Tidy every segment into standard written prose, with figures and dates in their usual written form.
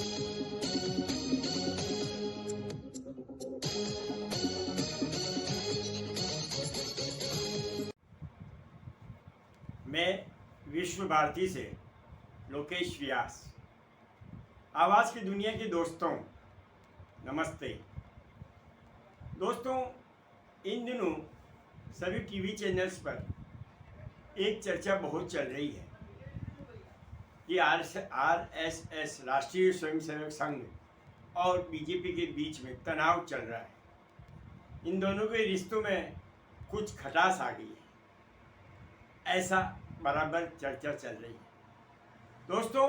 मैं विश्व भारती से लोकेश व्यास। आवाज़ की दुनिया के दोस्तों नमस्ते। दोस्तों, इन दिनों सभी टीवी चैनल्स पर एक चर्चा बहुत चल रही है कि आरएसएस राष्ट्रीय स्वयंसेवक संघ और बीजेपी के बीच में तनाव चल रहा है। इन दोनों के रिश्तों में कुछ खटास आ गई है, ऐसा बराबर चर्चा चल रही है। दोस्तों,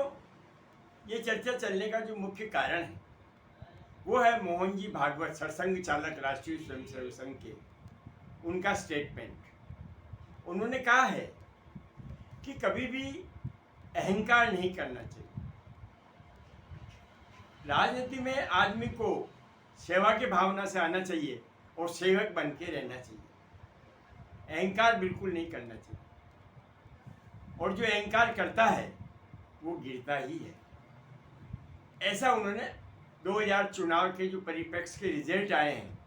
ये चर्चा चलने का जो मुख्य कारण है वो है मोहन जी भागवत, सरसंघ चालक राष्ट्रीय स्वयंसेवक संघ के उनका स्टेटमेंट। उन्होंने कहा है कि कभी भी अहंकार नहीं करना चाहिए। राजनीति में आदमी को सेवा की भावना से आना चाहिए और सेवक बन के रहना चाहिए। अहंकार बिल्कुल नहीं करना चाहिए, और जो अहंकार करता है वो गिरता ही है। ऐसा उन्होंने 2000 चुनाव के जो परिप्रेक्ष्य के रिजल्ट आए हैं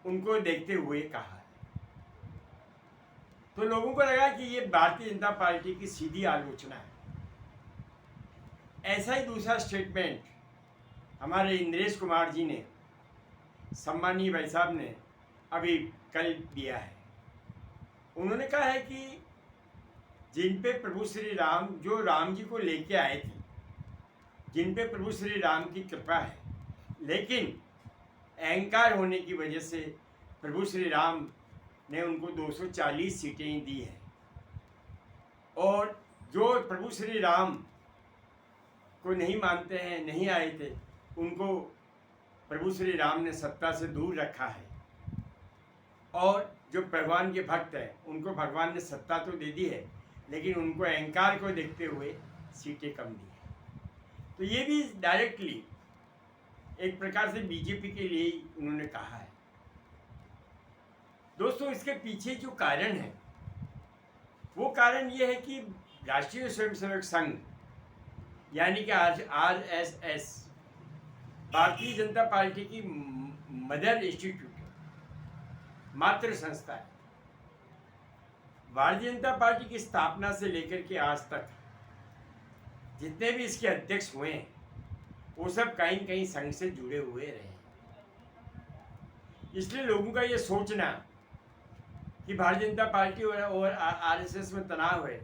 उनको देखते हुए कहा है। तो लोगों को लगा कि ये भारतीय जनता पार्टी की सीधी आलोचना है। ऐसा ही दूसरा स्टेटमेंट हमारे इंद्रेश कुमार जी ने, सम्मानीय भाई साहब ने अभी कल दिया है। उन्होंने कहा है कि जिन पे प्रभु श्री राम, जो राम जी को लेके आए थे, जिन पे प्रभु श्री राम की कृपा है, लेकिन अहंकार होने की वजह से प्रभु श्री राम ने उनको 240 सीटें दी है। और जो प्रभु श्री राम को नहीं मानते हैं, नहीं आए थे, उनको प्रभु श्री राम ने सत्ता से दूर रखा है। और जो भगवान के भक्त हैं उनको भगवान ने सत्ता तो दे दी है, लेकिन उनको अहंकार को देखते हुए सीटें कम दी है। तो ये भी डायरेक्टली एक प्रकार से बीजेपी के लिए ही उन्होंने कहा है। दोस्तों, इसके पीछे जो कारण है वो कारण ये है कि राष्ट्रीय स्वयंसेवक संघ यानी कि आरएसएस भारतीय जनता पार्टी की मदर इंस्टीट्यूट, मातृ संस्था है। भारतीय जनता पार्टी की स्थापना से लेकर के आज तक जितने भी इसके अध्यक्ष हुए हैं वो सब कहीं न कहीं संघ से जुड़े हुए रहे हैं। इसलिए लोगों का ये सोचना कि भारतीय जनता पार्टी और आरएसएस में तनाव है,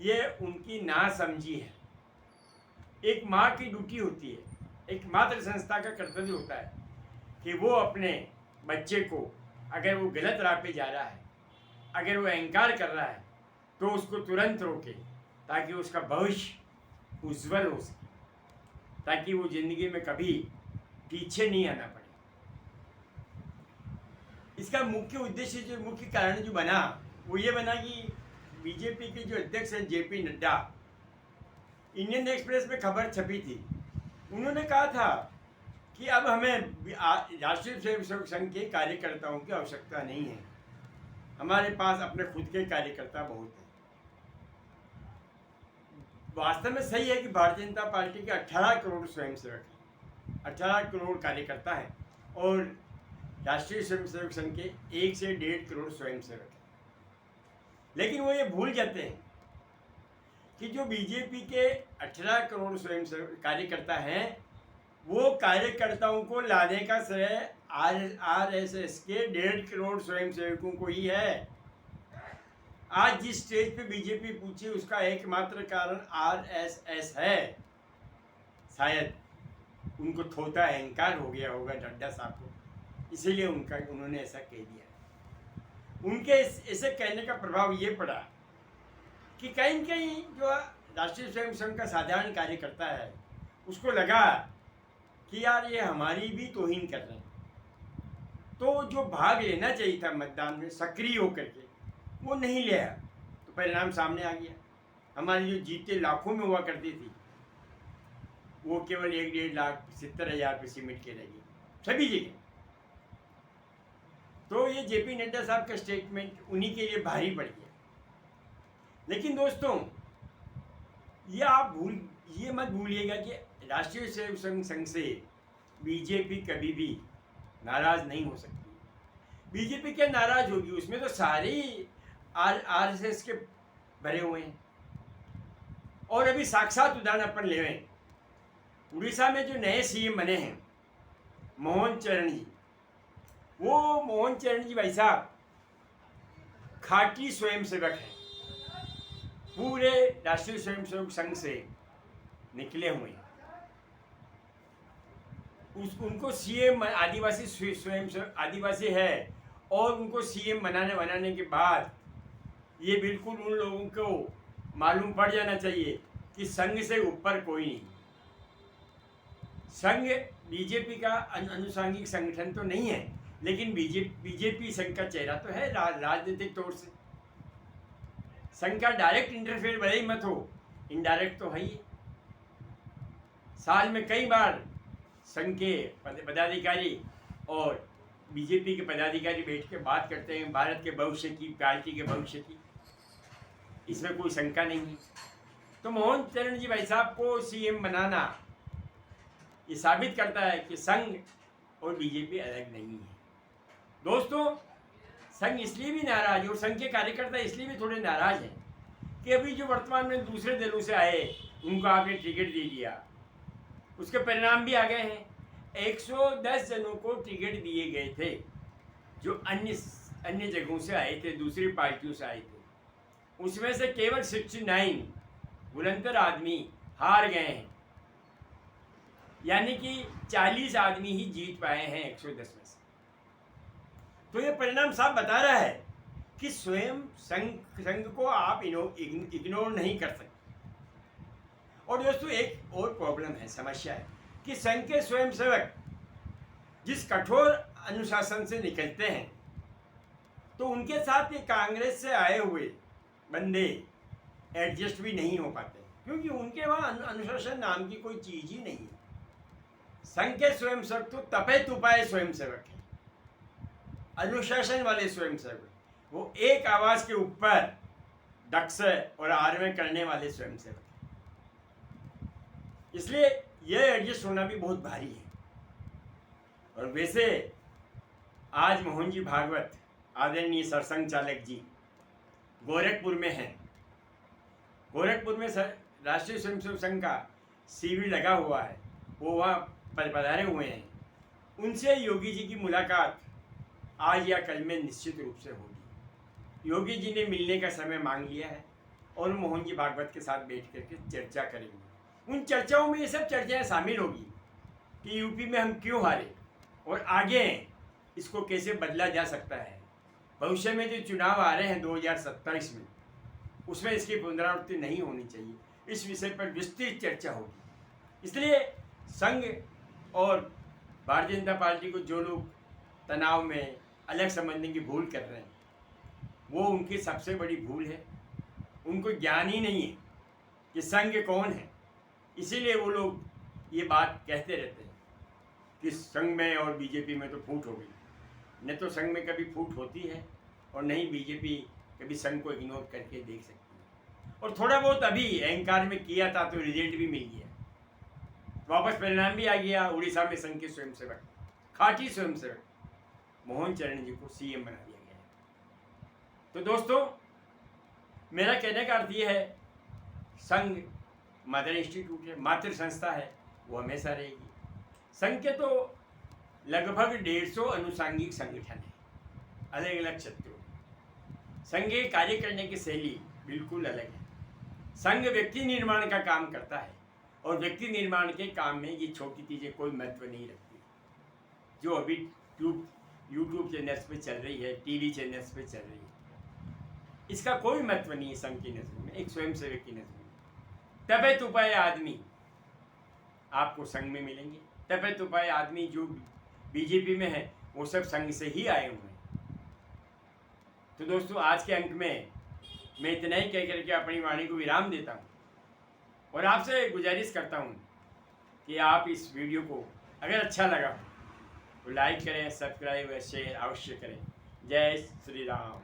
ये उनकी नासमझी है। एक माँ की ड्यूटी होती है, एक मातृ संस्था का कर्तव्य होता है कि वो अपने बच्चे को, अगर वो गलत राह पे जा रहा है, अगर वो अहंकार कर रहा है, तो उसको तुरंत रोके ताकि उसका भविष्य उज्जवल हो सके, ताकि वो जिंदगी में कभी पीछे नहीं आना पड़े। इसका मुख्य उद्देश्य, जो मुख्य कारण जो बना वो ये बना कि बीजेपी के जो अध्यक्ष हैं जेपी नड्डा, इंडियन एक्सप्रेस में खबर छपी थी। उन्होंने कहा था कि अब हमें राष्ट्रीय स्वयंसेवक संघ के कार्यकर्ताओं की आवश्यकता नहीं है, हमारे पास अपने खुद के कार्यकर्ता बहुत हैं। वास्तव में सही है कि भारतीय जनता पार्टी के 18 करोड़ स्वयंसेवक हैं, 18 करोड़ कार्यकर्ता हैं, और राष्ट्रीय स्वयंसेवक संघ के 1 से 1.5 करोड़ स्वयंसेवक हैं। लेकिन वो ये भूल जाते हैं कि जो बीजेपी के 18 करोड़ स्वयंसेवक कार्यकर्ता हैं, वो कार्यकर्ताओं को लाने का श्रेय आरएसएस के 1.5 करोड़ स्वयंसेवकों को ही है। आज जिस स्टेज पे बीजेपी पूछी उसका एकमात्र कारण आरएसएस है। शायद उनको थोड़ा अहंकार हो गया होगा नड्डा साहब को, इसीलिए उन्होंने ऐसा कह दिया। उनके ऐसे कहने का प्रभाव ये पड़ा कि कहीं न कहीं जो राष्ट्रीय स्वयंसेवक का साधारण कार्यकर्ता है उसको लगा कि यार ये हमारी भी तौहीन कर रहे हैं। तो जो भाग लेना चाहिए था मतदान में सक्रिय होकर के, वो नहीं लिया, तो परिणाम सामने आ गया। हमारी जो जीतें लाखों में हुआ करती थी वो केवल 1-1.5 लाख 70,000 पे सिमट के रह गई सभी जगह। तो ये जेपी नड्डा साहब का स्टेटमेंट उन्हीं के लिए भारी पड़ गया। लेकिन दोस्तों, ये मत भूलिएगा कि राष्ट्रीय स्वयं सेवक संघ से बीजेपी कभी भी नाराज नहीं हो सकती। बीजेपी क्या नाराज होगी, उसमें तो सारे आरएसएस के भरे हुए हैं। और अभी साक्षात उदाहरण अपन लेवें, उड़ीसा में जो नए सीएम बने हैं मोहन चरण जी, वो मोहन चरण जी भाई साहब खाटी स्वयंसेवक हैं, पूरे राष्ट्रीय स्वयंसेवक संघ से निकले हुए हैं। उनको सीएम आदिवासी आदिवासी है, और उनको सीएम बनाने के बाद ये बिल्कुल उन लोगों को मालूम पड़ जाना चाहिए कि संघ से ऊपर कोई नहीं। संघ बीजेपी का अनुसांगिक संगठन तो नहीं है, लेकिन बीजेपी संघ का चेहरा तो है राजनीतिक तौर से। संघ का डायरेक्ट इंटरफेयर भले ही मत हो, इनडायरेक्ट तो है ही। साल में कई बार संघ के पदाधिकारी और बीजेपी के पदाधिकारी बैठ के बात करते हैं भारत के भविष्य की, पार्टी के भविष्य की, इसमें कोई शंका नहीं है। तो मोहन चरण जी भाई साहब को सीएम बनाना ये साबित करता है कि संघ और बीजेपी अलग नहीं है। दोस्तों, संघ इसलिए भी नाराज है और संघ के कार्यकर्ता इसलिए भी थोड़े नाराज हैं कि अभी जो वर्तमान में दूसरे दलों से आए उनको आपने टिकट दे दिया, उसके परिणाम भी आ गए हैं। 110 जनों को टिकट दिए गए थे जो अन्य जगहों से आए थे, दूसरी पार्टियों से आए थे। उसमें से केवल 69 बुलंदर आदमी हार गए हैं, यानी कि 40 आदमी ही जीत पाए हैं 110 में से। तो ये परिणाम साफ बता रहा है कि स्वयं संघ को आप इग्नोर नहीं कर सकते। और दोस्तों, एक और प्रॉब्लम है, समस्या है कि संघ के स्वयंसेवक जिस कठोर अनुशासन से निकलते हैं, तो उनके साथ ये कांग्रेस से आए हुए बंदे एडजस्ट भी नहीं हो पाते, क्योंकि उनके वहाँ अनुशासन नाम की कोई चीज ही नहीं है। संघ के स्वयंसेवक तो तपे तुपाए स्वयंसेवक हैं, अनुशासन वाले स्वयंसेवक, वो एक आवाज के ऊपर डक्स और आर्मे करने वाले स्वयंसेवक। इसलिए यह एडजस्ट होना भी बहुत भारी है। और वैसे आज मोहन जी भागवत आदरणीय सरसंघ चालक जी गोरखपुर में हैं। गोरखपुर में राष्ट्रीय स्वयंसेवक संघ का शिविर लगा हुआ है, वो वहाँ पधारे हुए हैं। उनसे योगी जी की मुलाकात आज या कल में निश्चित रूप से होगी। योगी जी ने मिलने का समय मांग लिया है और मोहन जी भागवत के साथ बैठ करके चर्चा करेंगे। उन चर्चाओं में ये सब चर्चाएं शामिल होगी कि यूपी में हम क्यों हारे और आगे इसको कैसे बदला जा सकता है। भविष्य में जो चुनाव आ रहे हैं 2027 में, उसमें इसकी पुनरावृत्ति नहीं होनी चाहिए। इस विषय पर विस्तृत चर्चा होगी। इसलिए संघ और भारतीय जनता पार्टी को जो लोग तनाव में अलग समझने की भूल कर रहे हैं, वो उनकी सबसे बड़ी भूल है। उनको ज्ञान ही नहीं है कि संघ कौन है, इसीलिए वो लोग ये बात कहते रहते हैं कि संघ में और बीजेपी में तो फूट हो गई। न तो संघ में कभी फूट होती है और नहीं बीजेपी कभी संघ को इग्नोर करके देख सकती है। और थोड़ा बहुत अभी अहंकार में किया था तो रिजल्ट भी मिल गया, वापस परिणाम भी आ गया। उड़ीसा में संघ के स्वयंसेवक, खाटी स्वयंसेवक मोहन चरण जी को सीएम बना दिया गया है। तो दोस्तों, मेरा कहने का अर्थ ये है, संघ मदर इंस्टीट्यूट है, मातृ संस्था है, वो हमेशा रहेगी। संघ के तो लगभग 150 अनुसांगिक संगठन है, अलग अलग क्षेत्रों में। संघ के कार्य करने की शैली बिल्कुल अलग है। संघ व्यक्ति निर्माण का काम करता है और व्यक्ति निर्माण के काम में ये छोटी चीज़ें कोई महत्व नहीं रखती, जो अभी यूट्यूब चैनल्स पे चल रही है, टीवी चैनल्स पे चल रही है। इसका कोई महत्व नहीं है संघ की नज़र में, एक स्वयंसेवक की नज़र में। तबे तुपाए आदमी आपको संघ में मिलेंगे। तबे तुपाए आदमी जो बीजेपी में है वो सब संघ से ही आए हुए हैं। तो दोस्तों, आज के अंक में मैं इतना ही कह करके अपनी वाणी को विराम देता हूँ और आपसे गुजारिश करता हूँ कि आप इस वीडियो को अगर अच्छा लगा तो लाइक करें, सब्सक्राइब और शेयर अवश्य करें। जय श्री राम।